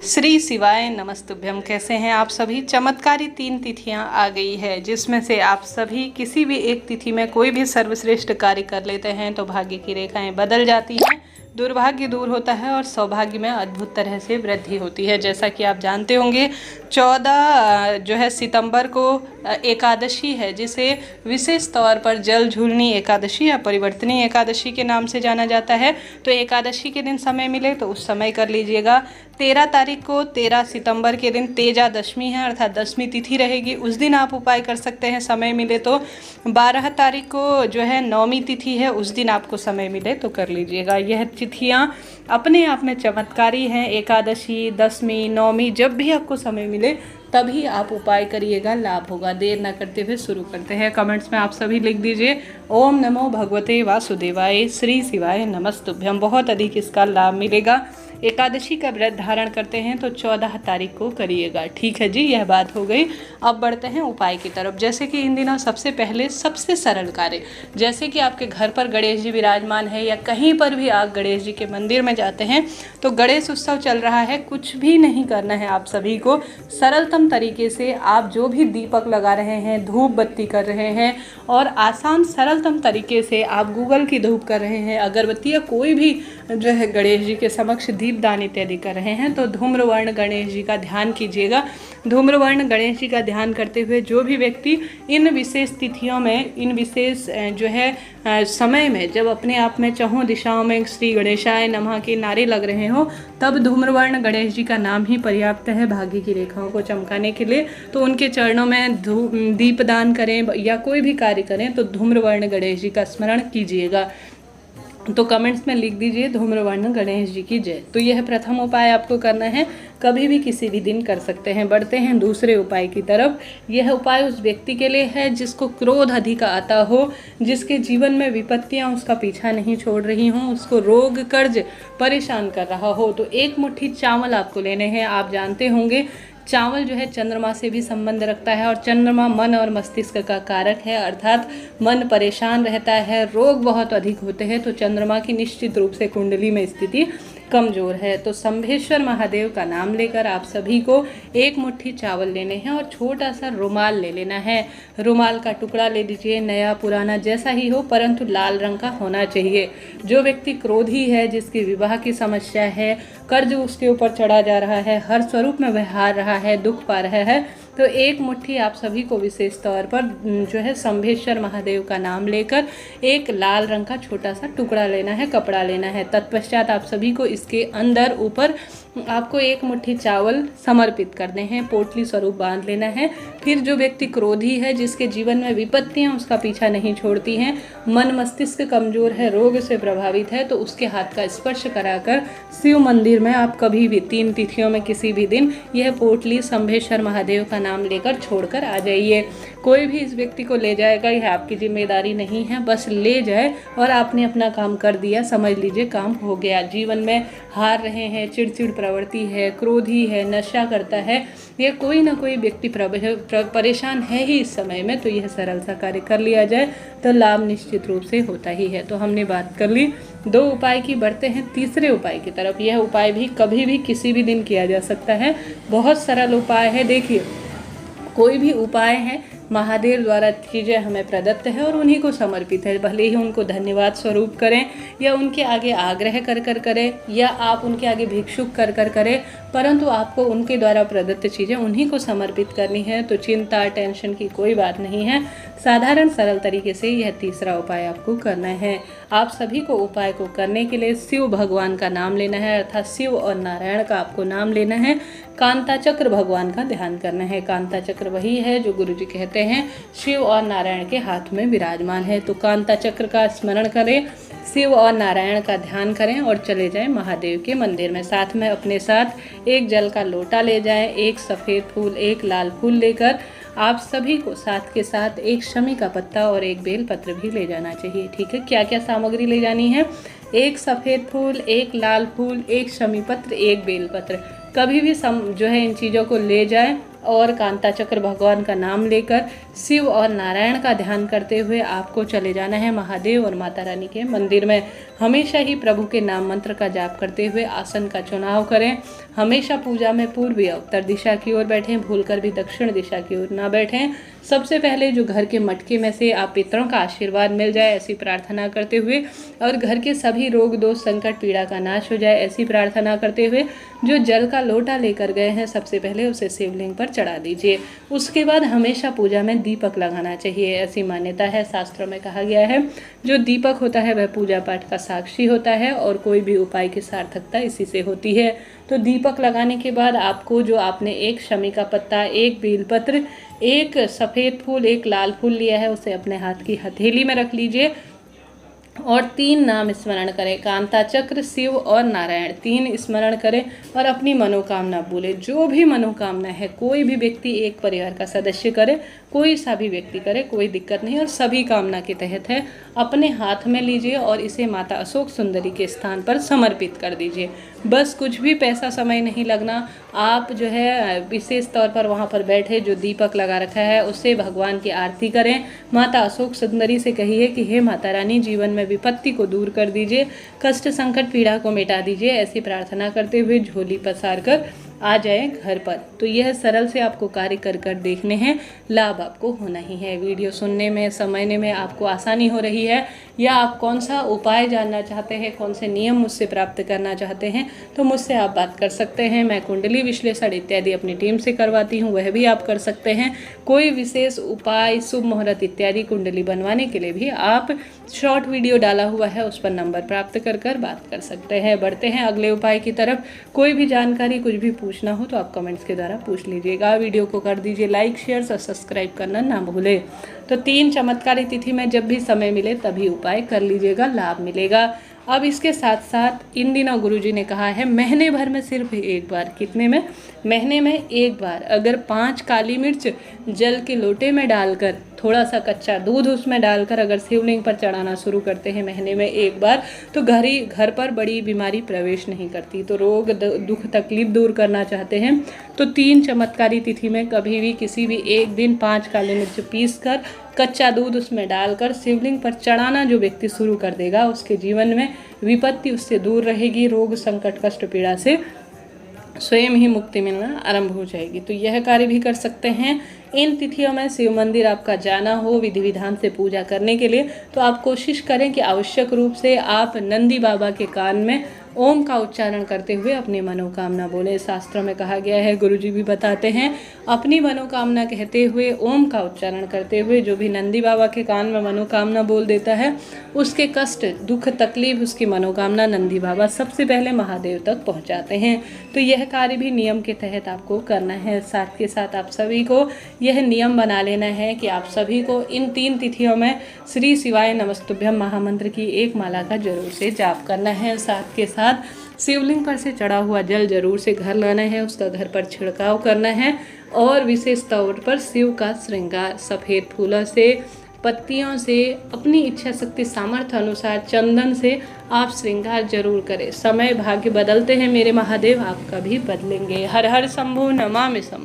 श्री शिवाय नमस्तुभ्यम। कैसे हैं आप सभी। चमत्कारी 3 तिथियां आ गई है, जिसमें से आप सभी किसी भी एक तिथि में कोई भी सर्वश्रेष्ठ कार्य कर लेते हैं तो भाग्य की रेखाएं बदल जाती हैं, दुर्भाग्य दूर होता है और सौभाग्य में अद्भुत तरह से वृद्धि होती है। जैसा कि आप जानते होंगे 14 सितंबर को एकादशी है, जिसे विशेष तौर पर जल झूलनी एकादशी या परिवर्तनी एकादशी के नाम से जाना जाता है। तो एकादशी के दिन समय मिले तो उस समय कर लीजिएगा। 13 तारीख को 13 सितंबर के दिन तेजा दशमी है, अर्थात दशमी तिथि रहेगी, उस दिन आप उपाय कर सकते हैं समय मिले तो। 12 तारीख को नवमी तिथि है, उस दिन आपको समय मिले तो कर लीजिएगा। यह तिथियां अपने आप में चमत्कारी हैं। एकादशी, दशमी, नवमी, जब भी आपको समय मिले तभी आप उपाय करिएगा, लाभ होगा। देर न करते हुए शुरू करते हैं। कमेंट्स में आप सभी लिख दीजिए ओम नमो भगवते वासुदेवाय, श्री शिवाय नमस्तुभ्यम। बहुत अधिक इसका लाभ मिलेगा। एकादशी का व्रत धारण करते हैं तो 14 तारीख को करिएगा। ठीक है जी, यह बात हो गई। अब बढ़ते हैं उपाय की तरफ। जैसे कि इन दिनों सबसे पहले सबसे सरल कार्य, जैसे कि आपके घर पर गणेश जी विराजमान है या कहीं पर भी आप गणेश जी के मंदिर में जाते हैं तो गणेश उत्सव चल रहा है, कुछ भी नहीं करना है आप सभी को। सरलतम तरीके से आप जो भी दीपक लगा रहे हैं, धूप बत्ती कर रहे हैं और आसान सरलतम तरीके से आप गूगल की धूप कर रहे हैं, अगरबत्ती या कोई भी गणेश जी के समक्ष दीपदान इत्यादि कर रहे हैं तो धूम्रवर्ण गणेश जी का ध्यान कीजिएगा। धूम्रवर्ण गणेश जी का ध्यान करते हुए जो भी व्यक्ति इन विशेष तिथियों में, इन विशेष समय में, जब अपने आप में चहुं दिशाओं में श्री गणेशाय नमः के नारे लग रहे हो, तब धूम्रवर्ण गणेश जी का नाम ही पर्याप्त है भाग्य की रेखाओं को चमकाने के लिए। तो उनके चरणों में दीपदान करें या कोई भी कार्य करें तो धूम्रवर्ण गणेश जी का स्मरण कीजिएगा। तो कमेंट्स में लिख दीजिए धूम्रवर्ण गणेश जी की जय। तो यह प्रथम उपाय आपको करना है, कभी भी किसी भी दिन कर सकते हैं। बढ़ते हैं दूसरे उपाय की तरफ। यह उपाय उस व्यक्ति के लिए है जिसको क्रोध अधिक आता हो, जिसके जीवन में विपत्तियां उसका पीछा नहीं छोड़ रही हों, उसको रोग कर्ज परेशान कर रहा हो। तो 1 मुट्ठी चावल आपको लेने हैं। आप जानते होंगे चावल चंद्रमा से भी संबंध रखता है और चंद्रमा मन और मस्तिष्क का कारक है, अर्थात मन परेशान रहता है, रोग बहुत अधिक होते हैं तो चंद्रमा की निश्चित रूप से कुंडली में स्थिति कमज़ोर है। तो शंभेश्वर महादेव का नाम लेकर आप सभी को 1 मुट्ठी चावल लेने हैं और छोटा सा रुमाल ले लेना है। रुमाल का टुकड़ा ले लीजिए, नया पुराना जैसा ही हो, परंतु लाल रंग का होना चाहिए। जो व्यक्ति क्रोधी है, जिसकी विवाह की समस्या है, कर्ज उसके ऊपर चढ़ा जा रहा है, हर स्वरूप में वह हार रहा है, दुख पा रहा है, तो 1 मुट्ठी आप सभी को विशेष तौर पर शंभेश्वर महादेव का नाम लेकर एक लाल रंग का छोटा सा टुकड़ा लेना है, कपड़ा लेना है। तत्पश्चात आप सभी को इसके अंदर ऊपर आपको 1 मुट्ठी चावल समर्पित करने हैं, पोटली स्वरूप बांध लेना है। फिर जो व्यक्ति क्रोधी है, जिसके जीवन में विपत्तियां उसका पीछा नहीं छोड़ती हैं, मन मस्तिष्क कमजोर है, रोग से प्रभावित है, तो उसके हाथ का स्पर्श कराकर शिव मंदिर में आप कभी भी 3 तिथियों में किसी भी दिन यह पोटली शंभेश्वर महादेव का नाम लेकर छोड़कर आ जाइए। कोई भी इस व्यक्ति को ले जाएगा, यह आपकी जिम्मेदारी नहीं है, बस ले जाए और आपने अपना काम कर दिया, समझ लीजिए काम हो गया। जीवन में हार रहे हैं, चिड़चिड़ प्रवृत्ति है, क्रोधी है, नशा करता है, यह कोई ना कोई व्यक्ति परेशान है ही इस समय में, तो यह सरल सा कार्य कर लिया जाए तो लाभ निश्चित रूप से होता ही है। तो हमने बात कर ली 2 उपाय की। बढ़ते हैं तीसरे उपाय की तरफ। यह उपाय भी कभी भी किसी भी दिन किया जा सकता है, बहुत सरल उपाय है। देखिए, कोई भी उपाय है महादेव द्वारा चीज़ें हमें प्रदत्त है और उन्हीं को समर्पित है। भले ही उनको धन्यवाद स्वरूप करें या उनके आगे आग्रह कर कर करें या आप उनके आगे भिक्षुक कर कर करें, परंतु आपको उनके द्वारा प्रदत्त चीज़ें उन्हीं को समर्पित करनी है। तो चिंता टेंशन की कोई बात नहीं है। साधारण सरल तरीके से यह तीसरा उपाय आपको करना है। आप सभी को उपाय को करने के लिए शिव भगवान का नाम लेना है, अर्थात शिव और नारायण का आपको नाम लेना है। कांता चक्र भगवान का ध्यान करना है। कांता चक्र वही है जो गुरुजी कहते हैं शिव और नारायण के हाथ में विराजमान है। तो कांता चक्र का स्मरण करें, शिव और नारायण का ध्यान करें और चले जाएं महादेव के मंदिर में। साथ में अपने साथ 1 जल का लोटा ले जाएं, 1 सफ़ेद फूल, 1 लाल फूल लेकर आप सभी को साथ के साथ 1 शमी का पत्ता और 1 बेलपत्र भी ले जाना चाहिए। ठीक है, क्या क्या सामग्री ले जानी है? 1 सफ़ेद फूल, 1 लाल फूल, 1 शमी पत्र, 1 बेलपत्र। कभी भी इन चीज़ों को ले जाएं और कांता चक्र भगवान का नाम लेकर शिव और नारायण का ध्यान करते हुए आपको चले जाना है महादेव और माता रानी के मंदिर में। हमेशा ही प्रभु के नाम मंत्र का जाप करते हुए आसन का चुनाव करें। हमेशा पूजा में पूर्व या उत्तर दिशा की ओर बैठें, भूलकर भी दक्षिण दिशा की ओर ना बैठें। सबसे पहले जो घर के मटके में से आप पितरों का आशीर्वाद मिल जाए ऐसी प्रार्थना करते हुए, और घर के सभी रोग दोष संकट पीड़ा का नाश हो जाए ऐसी प्रार्थना करते हुए जो जल का लोटा लेकर गए हैं सबसे पहले उसे शिवलिंग पर चढ़ा दीजिए। उसके बाद हमेशा पूजा में दीपक लगाना चाहिए, ऐसी मान्यता है। शास्त्रों में कहा गया है जो दीपक होता है वह पूजा पाठ का साक्षी होता है और कोई भी उपाय की सार्थकता इसी से होती है। तो दीपक लगाने के बाद आपको जो आपने एक शमी का पत्ता, एक बेलपत्र, एक सफ़ेद फूल, एक लाल फूल लिया है उसे अपने हाथ की हथेली में रख लीजिए और 3 नाम स्मरण करें, कांता चक्र, शिव और नारायण, 3 स्मरण करें और अपनी मनोकामना बोले। जो भी मनोकामना है, कोई भी व्यक्ति एक परिवार का सदस्य करे, कोई सा भी व्यक्ति करे, कोई दिक्कत नहीं, और सभी कामना के तहत है। अपने हाथ में लीजिए और इसे माता अशोक सुंदरी के स्थान पर समर्पित कर दीजिए। बस कुछ भी पैसा समय नहीं लगना, आप जो है विशेष तौर पर वहाँ पर बैठे जो दीपक लगा रखा है उससे भगवान की आरती करें। माता अशोक सुंदरी से कहिए कि हे माता रानी, जीवन में विपत्ति को दूर कर दीजिए, कष्ट संकट पीड़ा को मिटा दीजिए, ऐसी प्रार्थना करते हुए झोली पसार कर आ जाए घर पर। तो यह सरल से आपको कार्य कर कर देखने हैं, लाभ आपको होना ही है। वीडियो सुनने में, समझने में आपको आसानी हो रही है या आप कौन सा उपाय जानना चाहते हैं, कौन से नियम मुझसे प्राप्त करना चाहते हैं, तो मुझसे आप बात कर सकते हैं। मैं कुंडली विश्लेषण इत्यादि अपनी टीम से करवाती हूँ, वह भी आप कर सकते हैं। कोई विशेष उपाय, शुभ मुहूर्त इत्यादि कुंडली बनवाने के लिए भी आप शॉर्ट वीडियो डाला हुआ है उस पर नंबर प्राप्त कर कर बात कर सकते हैं। बढ़ते हैं अगले उपाय की तरफ। कोई भी जानकारी, कुछ भी पूछना हो तो आप कमेंट्स के द्वारा पूछ लीजिएगा। वीडियो को कर दीजिए लाइक, शेयर और सब्सक्राइब करना ना भूलें। तो 3 चमत्कारी तिथि में जब भी समय मिले तभी उपाय कर लीजिएगा, लाभ मिलेगा। अब इसके साथ साथ इन दिनों गुरुजी ने कहा है महीने भर में सिर्फ एक बार, कितने में, महीने में एक बार, अगर 5 काली मिर्च जल के लोटे में डालकर थोड़ा सा कच्चा दूध उसमें डालकर अगर शिवलिंग पर चढ़ाना शुरू करते हैं महीने में एक बार, तो घर पर बड़ी बीमारी प्रवेश नहीं करती। तो रोग दुख तकलीफ दूर करना चाहते हैं तो 3 चमत्कारी तिथि में कभी भी किसी भी एक दिन 5 काली मिर्च पीस कर कच्चा दूध उसमें डालकर शिवलिंग पर चढ़ाना जो व्यक्ति शुरू कर देगा उसके जीवन में विपत्ति उससे दूर रहेगी, रोग संकट कष्ट पीड़ा से स्वयं ही मुक्ति मिलना आरंभ हो जाएगी। तो यह कार्य भी कर सकते हैं। इन तिथियों में शिव मंदिर आपका जाना हो विधि विधान से पूजा करने के लिए तो आप कोशिश करें कि आवश्यक रूप से आप नंदी बाबा के कान में ओम का उच्चारण करते हुए अपनी मनोकामना बोले। शास्त्रों में कहा गया है, गुरुजी भी बताते हैं, अपनी मनोकामना कहते हुए ओम का उच्चारण करते हुए जो भी नंदी बाबा के कान में मनोकामना बोल देता है उसके कष्ट दुख तकलीफ उसकी मनोकामना नंदी बाबा सबसे पहले महादेव तक पहुंचाते हैं। तो यह कार्य भी नियम के तहत आपको करना है। साथ के साथ आप सभी को यह नियम बना लेना है कि आप सभी को इन 3 तिथियों में श्री शिवाय नमस्तुभ्यम महामंत्र की 1 माला का जरूर से जाप करना है। साथ के साथ शिवलिंग पर से चढ़ा हुआ जल जरूर से घर लाना है, उसका घर पर छिड़काव करना है और विशेष तौर पर शिव का श्रृंगार सफ़ेद फूलों से, पत्तियों से, अपनी इच्छा शक्ति सामर्थ्य अनुसार चंदन से आप श्रृंगार जरूर करें। समय भाग्य बदलते हैं मेरे महादेव, आपका भी बदलेंगे। हर हर शंभु नमामि शंभु।